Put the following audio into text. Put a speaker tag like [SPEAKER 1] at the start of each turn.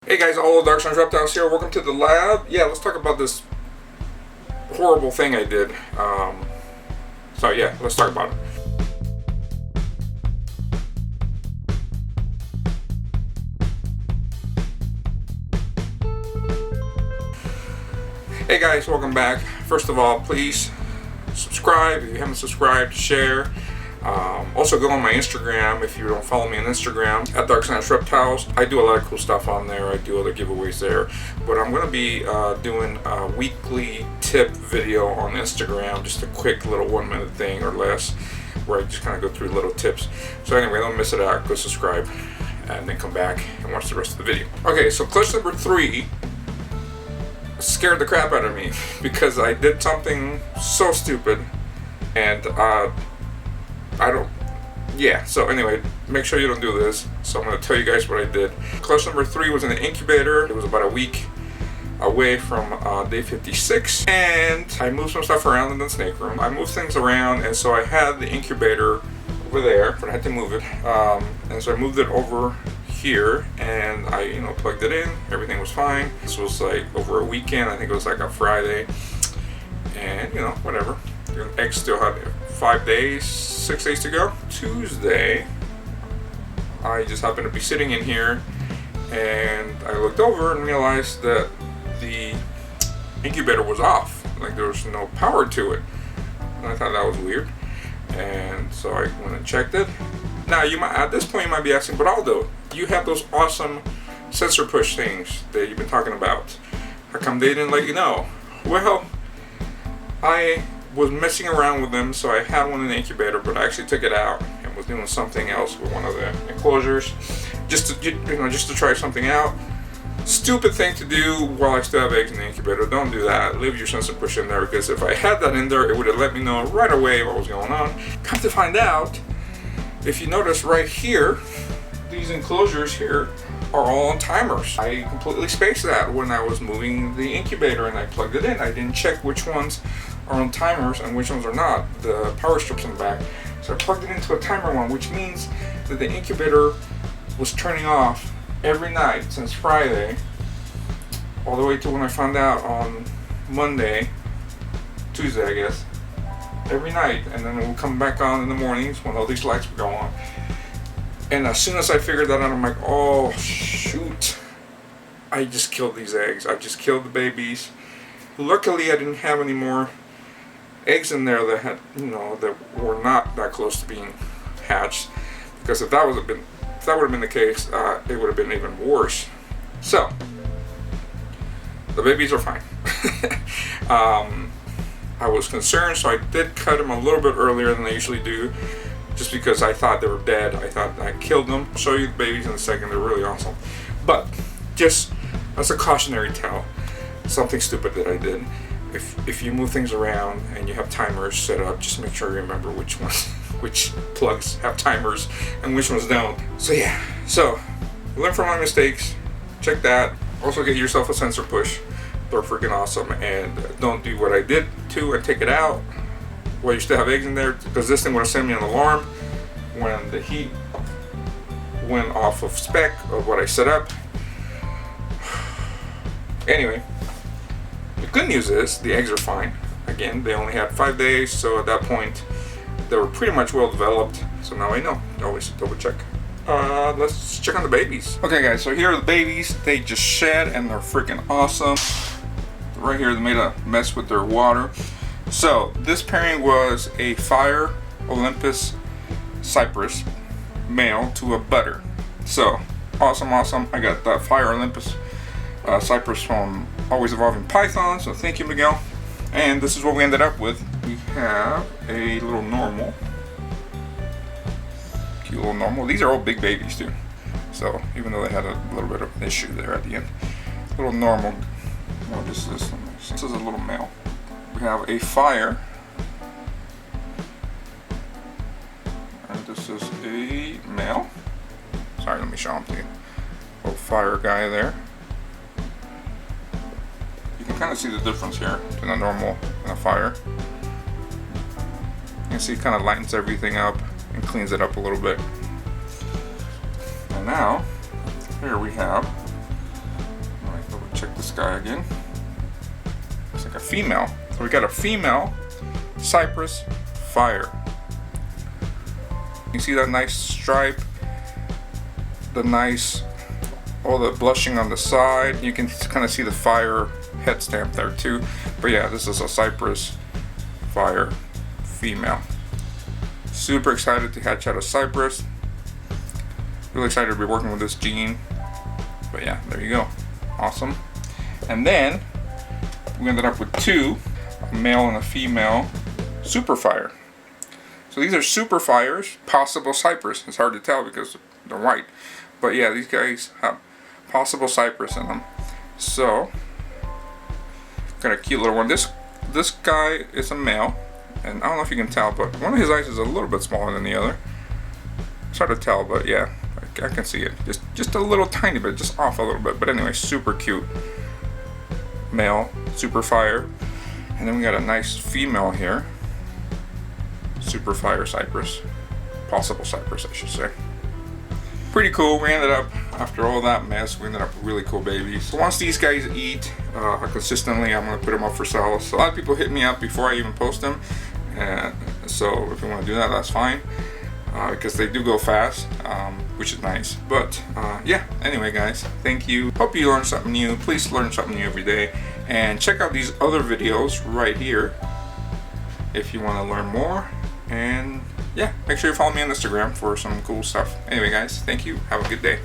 [SPEAKER 1] Hey guys, all Dark Suns Reptiles here. Welcome to the lab. Yeah, let's talk about this horrible thing I did. So yeah, let's talk about it. Hey guys, welcome back. First of all, please subscribe if you haven't subscribed, share. Also go on my Instagram if you don't follow me on Instagram at Dark Suns Reptiles. I do a lot of cool stuff on there. I do other giveaways there, but I'm going to be doing a weekly tip video on Instagram, just a quick little 1-minute thing or less, where I just kind of go through little tips. So anyway, don't miss it out. Go subscribe and then come back and watch the rest of the video. Okay, so clutch number 3 scared the crap out of me because I did something so stupid, and so anyway, make sure you don't do this. So I'm going to tell you guys what I did. Clutch number 3 was in the incubator. It was about a week away from day 56, and I moved some stuff around in the snake room. I moved things around, and so I had the incubator over there, but I had to move it, and so I moved it over here, and I plugged it in. Everything was fine. This was like over a weekend. I think it was like a Friday, and whatever. The eggs still had 6 days to go. Tuesday, I just happened to be sitting in here, and I looked over and realized that the incubator was off. Like there was no power to it, and I thought that was weird. And so I went and checked it. Now at this point you might be asking, but Aldo, you have those awesome sensor push things that you've been talking about. How come they didn't let you know? Well, I was messing around with them, so I had one in the incubator, but I actually took it out and was doing something else with one of the enclosures, just to try something out. Stupid thing to do while I still have eggs in the incubator. Don't do that. Leave your sensor push in there, because if I had that in there, it would have let me know right away what was going on. Come to find out, if you notice right here, these enclosures here are all on timers. I completely spaced that when I was moving the incubator and I plugged it in. I didn't check which ones are on timers and which ones are not, the power strips in the back. So I plugged it into a timer one, which means that the incubator was turning off every night since Friday, all the way to when I found out on Tuesday I guess, every night, and then it would come back on in the mornings when all these lights would go on. And as soon as I figured that out, I'm like, oh shoot, I just killed these eggs. I just killed the babies. Luckily I didn't have any more eggs in there that had, that were not that close to being hatched, because if that would have been the case, it would have been even worse. So the babies are fine. I was concerned, so I did cut them a little bit earlier than I usually do, just because I thought they were dead. I thought I killed them. I'll show you the babies in a second. They're really awesome. But just as a cautionary tale, something stupid that I did. If you move things around and you have timers set up, just make sure you remember which plugs have timers and which ones don't. So yeah, learn from my mistakes. Check that. Also get yourself a sensor push. They're freaking awesome. And don't do what I did and take it out while you still have eggs in there, because this thing would have sent me an alarm when the heat went off of spec of what I set up. Anyway, the good news is the eggs are fine. Again, they only had 5 days, so at that point they were pretty much well developed. So now I know. Always double check. Let's check on the babies. Okay guys, so here are the babies. They just shed and they're freaking awesome. Right here they made a mess with their water. So this pairing was a Fire Olympus Cypress male to a butter. So awesome. I got that Fire Olympus Cypress from Always Evolving Python, so thank you, Miguel. And this is what we ended up with. We have a little normal, cute little normal. These are all big babies too, so even though they had a little bit of an issue there at the end. Little normal. What is this? This is a little male. We have a Fire, and this is a male. Sorry, let me show them to you. Little Fire guy there. You can kind of see the difference here between a normal and a Fire. You can see it kind of lightens everything up and cleans it up a little bit. And now, here we have this guy again. It's like a female. So we got a female Cypress Fire. You see that nice stripe, all the blushing on the side. You can kind of see the fire head stamp there too. But yeah, this is a Cypress Fire female. Super excited to hatch out a Cypress. Really excited to be working with this gene. But yeah, there you go. Awesome. And then we ended up with two, a male and a female Super Fire. So these are Super Fires, possible Cypress. It's hard to tell because they're white. But yeah, these guys have possible Cypress in them. So, got a cute little one. This guy is a male, and I don't know if you can tell, but one of his eyes is a little bit smaller than the other. It's hard to tell, but yeah, I can see it. Just a little tiny bit, just off a little bit. But anyway, super cute male Super Fire. And then we got a nice female here. Super Fire Cypress. Possible Cypress, I should say. Pretty cool. We ended up, after all that mess, we ended up with really cool babies. So once these guys eat consistently, I'm going to put them up for sale. So a lot of people hit me up before I even post them. So if you want to do that, that's fine. Because they do go fast, which is nice. But yeah, anyway guys, thank you. Hope you learned something new. Please learn something new every day. And check out these other videos right here if you want to learn more. And yeah, make sure you follow me on Instagram for some cool stuff. Anyway guys, thank you. Have a good day.